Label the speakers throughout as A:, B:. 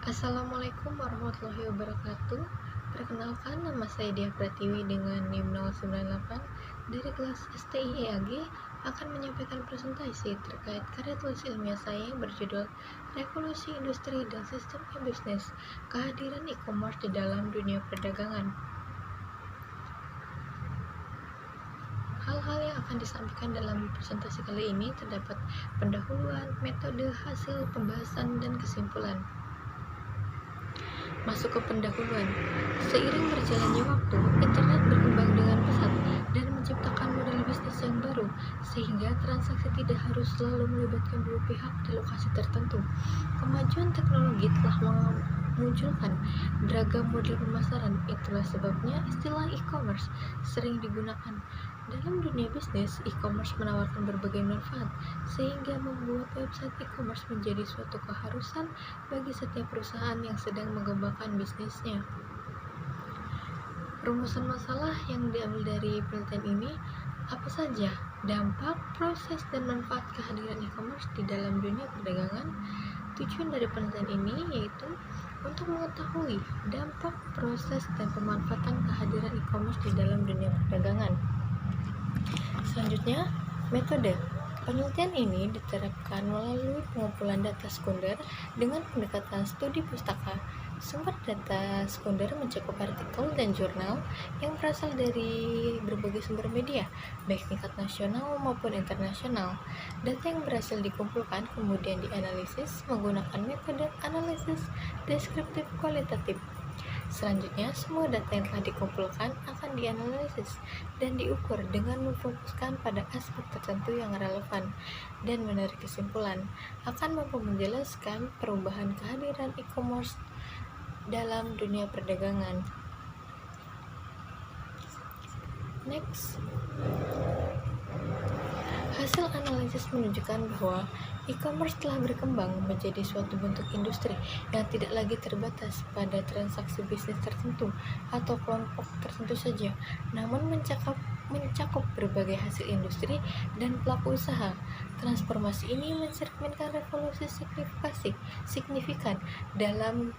A: Assalamualaikum warahmatullahi wabarakatuh. Perkenalkan, nama saya Dia Pratiwi dengan NIM 098 dari kelas STIEAG akan menyampaikan presentasi terkait karya tulis ilmiah saya yang berjudul Revolusi Industri dan Sistem E-Bisnis, Kehadiran E-commerce di dalam Dunia Perdagangan. Hal-hal yang akan disampaikan dalam presentasi kali ini terdapat pendahuluan, metode, hasil pembahasan, dan kesimpulan. Masuk ke pendahuluan. Seiring berjalannya waktu, internet berkembang dengan pesat dan menciptakan model bisnis yang baru, sehingga transaksi tidak harus selalu melibatkan dua pihak di lokasi tertentu. Kemajuan teknologi telah memunculkan beragam model pemasaran. Itulah sebabnya istilah e-commerce sering digunakan. Dalam dunia bisnis, e-commerce menawarkan berbagai manfaat, sehingga membuat website e-commerce menjadi suatu keharusan bagi setiap perusahaan yang sedang mengembangkan bisnisnya. Rumusan masalah yang diambil dari penelitian ini apa saja? Dampak, proses, dan manfaat kehadiran e-commerce di dalam dunia perdagangan. Tujuan dari penelitian ini yaitu untuk mengetahui dampak, proses, dan pemanfaatan kehadiran e-commerce di dalam dunia perdagangan. Selanjutnya, metode. Penelitian ini diterapkan melalui pengumpulan data sekunder dengan pendekatan studi pustaka. Sumber data sekunder mencakup artikel dan jurnal yang berasal dari berbagai sumber media, baik tingkat nasional maupun internasional. Data yang berhasil dikumpulkan kemudian dianalisis menggunakan metode analisis deskriptif kualitatif. Selanjutnya, semua data yang telah dikumpulkan akan dianalisis dan diukur dengan memfokuskan pada aspek tertentu yang relevan dan menarik kesimpulan. Akan mampu menjelaskan perubahan kehadiran e-commerce dalam dunia perdagangan. Next. Hasil analisis menunjukkan bahwa e-commerce telah berkembang menjadi suatu bentuk industri yang tidak lagi terbatas pada transaksi bisnis tertentu atau kelompok tertentu saja, namun mencakup berbagai hasil industri dan pelaku usaha. Transformasi ini mencerminkan revolusi signifikan dalam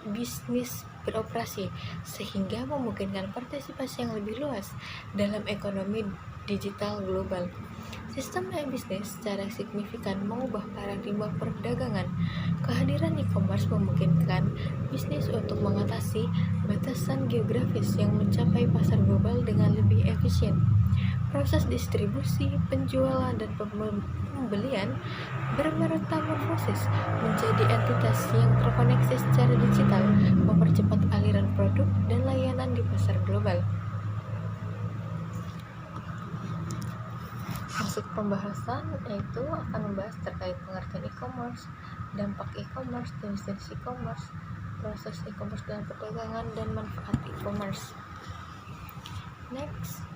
A: bisnis beroperasi, sehingga memungkinkan partisipasi yang lebih luas dalam ekonomi digital global. Sistem e-bisnis secara signifikan mengubah paradigma perdagangan. Kehadiran e-commerce memungkinkan bisnis untuk mengatasi batasan geografis yang mencapai pasar global dengan lebih efisien. Proses distribusi, penjualan, dan pembelian bermetamorfosis menjadi entitas yang terkoneksi secara digital, mempercepat aliran produk dan layanan di pasar global. Masuk pembahasan, yaitu akan membahas terkait pengertian e-commerce, dampak e-commerce, jenis-jenis e-commerce, proses e-commerce dalam perdagangan, dan manfaat e-commerce. Next.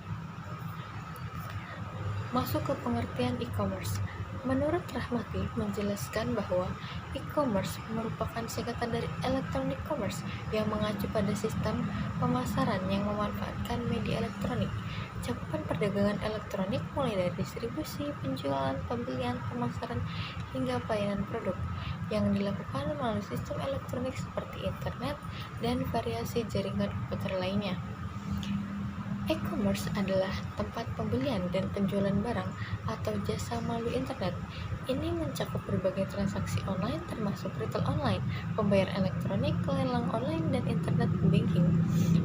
A: Masuk ke pengertian e-commerce. Menurut Rahmati menjelaskan bahwa e-commerce merupakan singkatan dari electronic commerce yang mengacu pada sistem pemasaran yang memanfaatkan media elektronik. Cakupan perdagangan elektronik mulai dari distribusi, penjualan, pembelian, pemasaran, hingga pelayanan produk yang dilakukan melalui sistem elektronik seperti internet dan variasi jaringan komputer lainnya. E-commerce adalah tempat pembelian dan penjualan barang atau jasa melalui internet. Ini mencakup berbagai transaksi online termasuk retail online, pembayaran elektronik, lelang online, dan internet banking.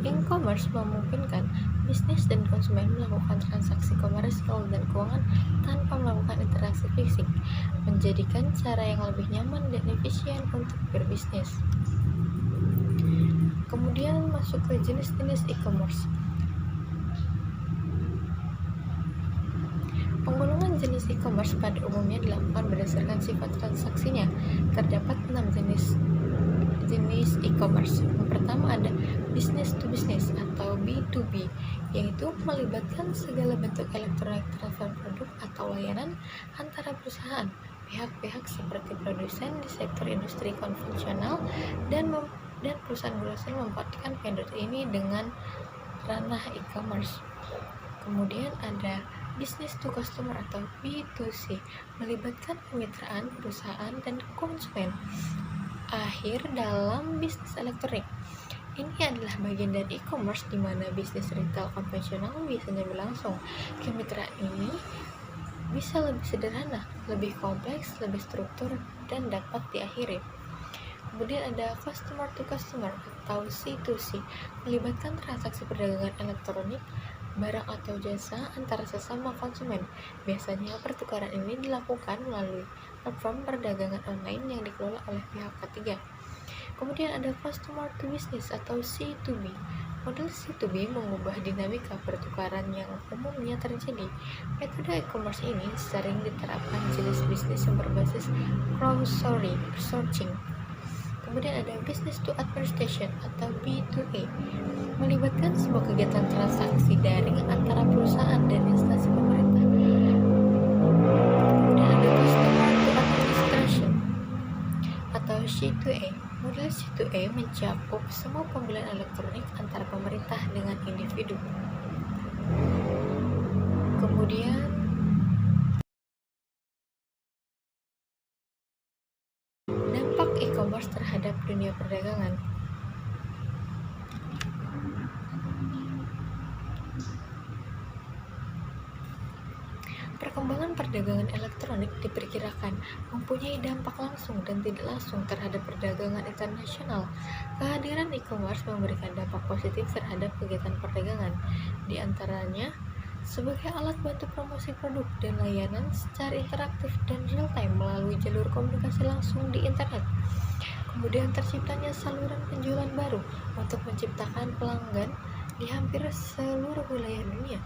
A: E-commerce memungkinkan bisnis dan konsumen melakukan transaksi komersial dan keuangan tanpa melakukan interaksi fisik, menjadikan cara yang lebih nyaman dan efisien untuk berbisnis. Kemudian masuk ke jenis-jenis e-commerce. Penggolongan jenis e-commerce pada umumnya dilakukan berdasarkan sifat transaksinya. Terdapat 6 jenis e-commerce. Yang pertama ada business to business atau B2B, yaitu melibatkan segala bentuk elektronik transfer produk atau layanan antara perusahaan, pihak-pihak seperti produsen di sektor industri konvensional dan perusahaan grosir memanfaatkan vendor ini dengan ranah e-commerce. Kemudian ada business to customer atau B2C, melibatkan kemitraan perusahaan dan konsumen akhir dalam bisnis elektronik. Ini adalah bagian dari e-commerce di mana bisnis retail konvensional biasanya berlangsung. Kemitraan ini bisa lebih sederhana, lebih kompleks, lebih struktur, dan dapat diakhiri. Kemudian ada customer to customer atau C2C, melibatkan transaksi perdagangan elektronik, barang atau jasa antara sesama konsumen. Biasanya pertukaran ini dilakukan melalui platform perdagangan online yang dikelola oleh pihak ketiga. Kemudian ada customer to business atau C2B. Model C2B mengubah dinamika pertukaran yang umumnya terjadi. Metode e-commerce ini sering diterapkan jenis bisnis yang berbasis crowdsourcing. Kemudian ada business to administration atau B2A, melibatkan sebuah kegiatan transaksi daring antara perusahaan dan instansi pemerintah. Kemudian ada customer to administration atau C2A. Model C2A mencakup semua pembelian elektronik antara pemerintah dengan individu. Kemudian dampak e-commerce terhadap dunia perdagangan. Perkembangan perdagangan elektronik diperkirakan mempunyai dampak langsung dan tidak langsung terhadap perdagangan internasional. Kehadiran e-commerce memberikan dampak positif terhadap kegiatan perdagangan, di antaranya sebagai alat bantu promosi produk dan layanan secara interaktif dan real-time melalui jalur komunikasi langsung di internet. Kemudian terciptanya saluran penjualan baru untuk menciptakan pelanggan di hampir seluruh wilayah dunia.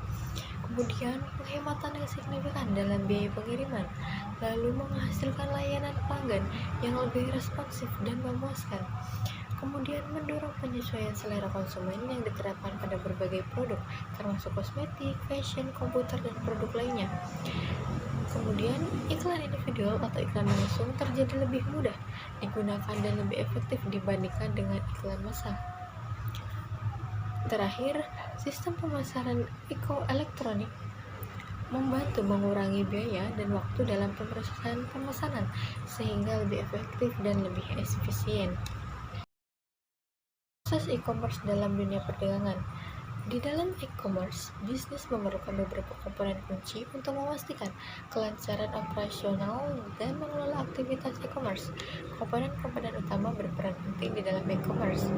A: Kemudian penghematan yang signifikan dalam biaya pengiriman, lalu menghasilkan layanan pelanggan yang lebih responsif dan memuaskan. Kemudian mendorong penyesuaian selera konsumen yang diterapkan pada berbagai produk, termasuk kosmetik, fashion, komputer, dan produk lainnya. Kemudian iklan individual atau iklan langsung terjadi lebih mudah digunakan dan lebih efektif dibandingkan dengan iklan massal. Terakhir, sistem pemasaran elektronik membantu mengurangi biaya dan waktu dalam pemrosesan pemesanan sehingga lebih efektif dan lebih efisien. Proses e-commerce dalam dunia perdagangan. Di dalam e-commerce, bisnis memerlukan beberapa komponen kunci untuk memastikan kelancaran operasional dan mengelola aktivitas e-commerce. Komponen-komponen utama berperan penting di dalam e-commerce.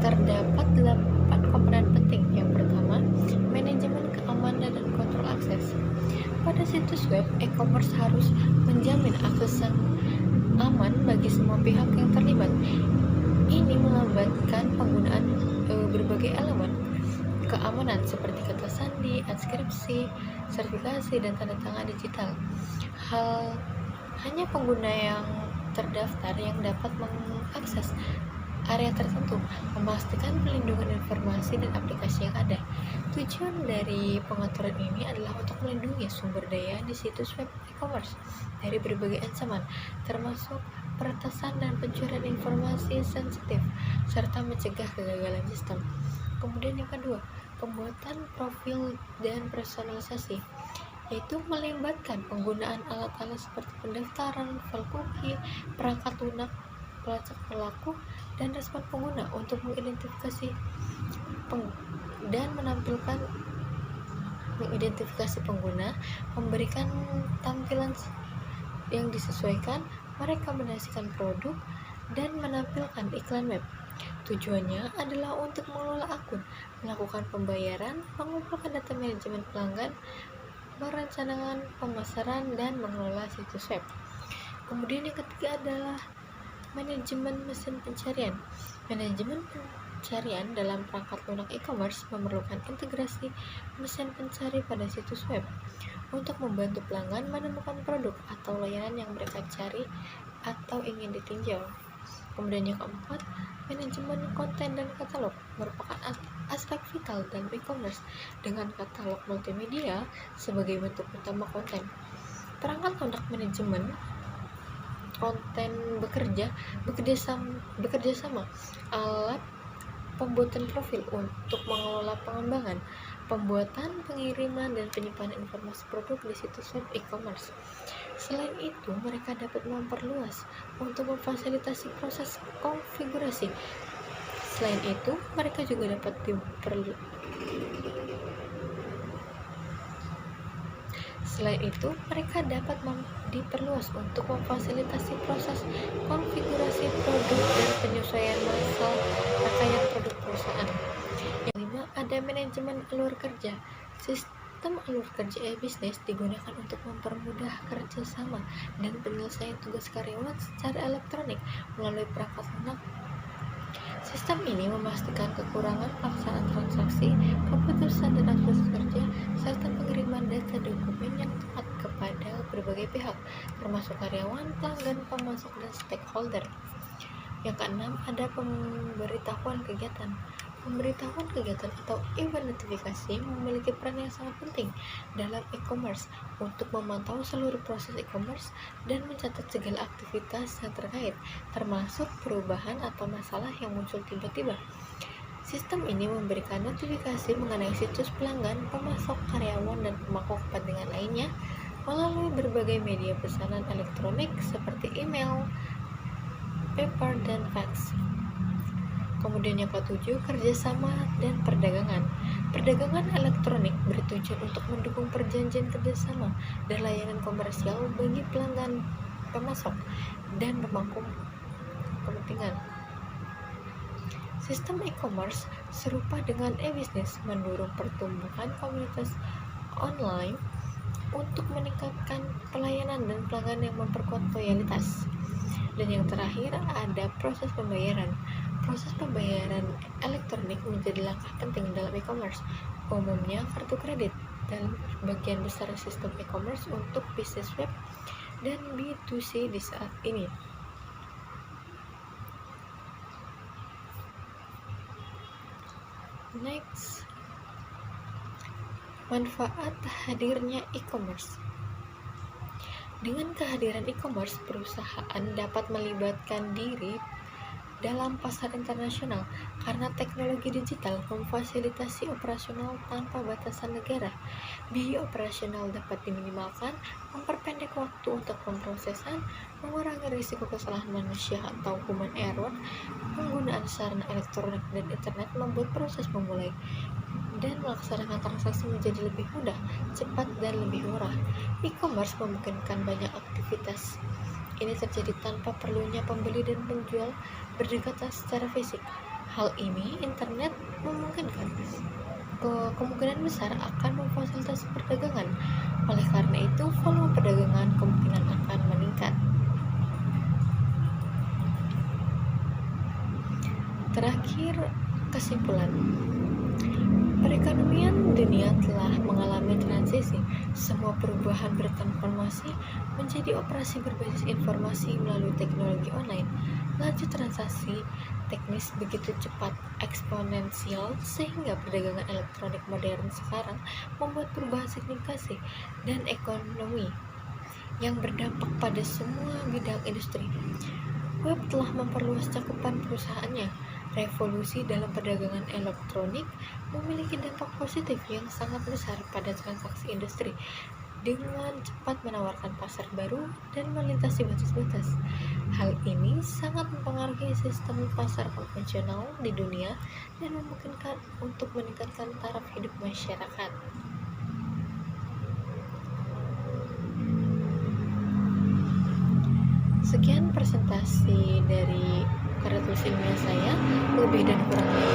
A: Terdapat 8 komponen penting. Yang pertama, manajemen keamanan dan kontrol akses. Pada situs web, e-commerce harus menjamin akses yang aman bagi semua pihak yang terlibat. Ini melibatkan penggunaan berbagai elemen keamanan seperti kata sandi, inskripsi, sertifikasi, dan tanda tangan digital. Hanya pengguna yang terdaftar yang dapat mengakses area tertentu, memastikan pelindungan informasi dan aplikasi yang ada. Tujuan dari pengaturan ini adalah untuk melindungi sumber daya di situs web e-commerce dari berbagai ancaman, termasuk peretasan dan pencurian informasi sensitif, serta mencegah kegagalan sistem. Kemudian yang kedua, pembuatan profil dan personalisasi, yaitu melibatkan penggunaan alat-alat seperti pendaftaran, file cookie, perangkat lunak, pelacak pelaku, dan respon pengguna untuk mengidentifikasi dan mengidentifikasi pengguna, memberikan tampilan yang disesuaikan, merekomendasikan produk, dan menampilkan iklan web. Tujuannya adalah untuk mengelola akun, melakukan pembayaran, mengumpulkan data manajemen pelanggan, merencanakan pemasaran, dan mengelola situs web. Kemudian yang ketiga adalah manajemen mesin pencarian. Manajemen pencarian dalam perangkat lunak e-commerce memerlukan integrasi mesin pencari pada situs web untuk membantu pelanggan menemukan produk atau layanan yang mereka cari atau ingin ditinjau. Kemudian yang keempat, manajemen konten dan katalog merupakan aspek vital dalam e-commerce dengan katalog multimedia sebagai bentuk utama konten. Perangkat lunak manajemen konten bekerja sama alat pembuatan profil untuk mengelola pengembangan, pembuatan, pengiriman, dan penyimpanan informasi produk di situs web e-commerce. Selain itu, mereka dapat memperluas untuk memfasilitasi proses konfigurasi. Selain itu, mereka juga dapat diperluas untuk memfasilitasi proses konfigurasi produk dan penyesuaian masalah rangkaian produk perusahaan. Yang kelima, ada manajemen alur kerja. Sistem alur kerja e-bisnis digunakan untuk mempermudah kerjasama dan penyelesaian tugas karyawan secara elektronik melalui perangkat lunak. Sistem ini memastikan kekurangan pelaksanaan transaksi, keputusan dan akses kerja, serta pengiriman data dokumen yang tepat kepada berbagai pihak, termasuk karyawan, pelanggan, pemasok, dan stakeholder. Yang keenam, ada pemberitahuan kegiatan. Pemberitahuan kegiatan atau event notifikasi memiliki peran yang sangat penting dalam e-commerce untuk memantau seluruh proses e-commerce dan mencatat segala aktivitas yang terkait, termasuk perubahan atau masalah yang muncul tiba-tiba. Sistem ini memberikan notifikasi mengenai situs pelanggan, pemasok, karyawan, dan pemangku kepentingan lainnya melalui berbagai media pesanan elektronik seperti email, paper, dan fax. Kemudian yang ketujuh, kerjasama dan perdagangan. Perdagangan elektronik bertujuan untuk mendukung perjanjian kerjasama dan layanan komersial bagi pelanggan, pemasok, dan pemangku kepentingan. Sistem e-commerce serupa dengan e-bisnis mendorong pertumbuhan komunitas online untuk meningkatkan pelayanan dan pelanggan yang memperkuat loyalitas. Dan yang terakhir, ada proses pembayaran. Proses pembayaran elektronik menjadi langkah penting dalam e-commerce, umumnya kartu kredit, dalam bagian besar sistem e-commerce untuk bisnis web dan B2C di saat ini. Next, manfaat hadirnya e-commerce. Dengan kehadiran e-commerce, perusahaan dapat melibatkan diri dalam pasar internasional karena teknologi digital memfasilitasi operasional tanpa batasan negara. Biaya operasional dapat diminimalkan, memperpendek waktu untuk pemrosesan, mengurangi risiko kesalahan manusia atau human error. Penggunaan sarana elektronik dan internet membuat proses memulai dan melaksanakan transaksi menjadi lebih mudah, cepat, dan lebih murah. E-commerce memungkinkan banyak aktivitas. Ini terjadi tanpa perlunya pembeli dan penjual berdekatan secara fisik. Hal ini internet memungkinkan. Kemungkinan besar akan memfasilitasi perdagangan. Oleh karena itu, volume perdagangan kemungkinan akan meningkat. Terakhir, kesimpulan. Perekonomian dunia telah mengalami transisi. Semua perubahan bertransformasi menjadi operasi berbasis informasi melalui teknologi online. Laju transaksi teknis begitu cepat, eksponensial, sehingga perdagangan elektronik modern sekarang membuat perubahan signifikan dan ekonomi yang berdampak pada semua bidang industri. Web telah memperluas cakupan perusahaannya. Revolusi dalam perdagangan elektronik memiliki dampak positif yang sangat besar pada transaksi industri dengan cepat menawarkan pasar baru dan melintasi batas-batas. Hal ini sangat mempengaruhi sistem pasar konvensional di dunia dan memungkinkan untuk meningkatkan taraf hidup masyarakat. Sekian presentasi dari karya tulis ilmiah saya, lebih dan kurangnya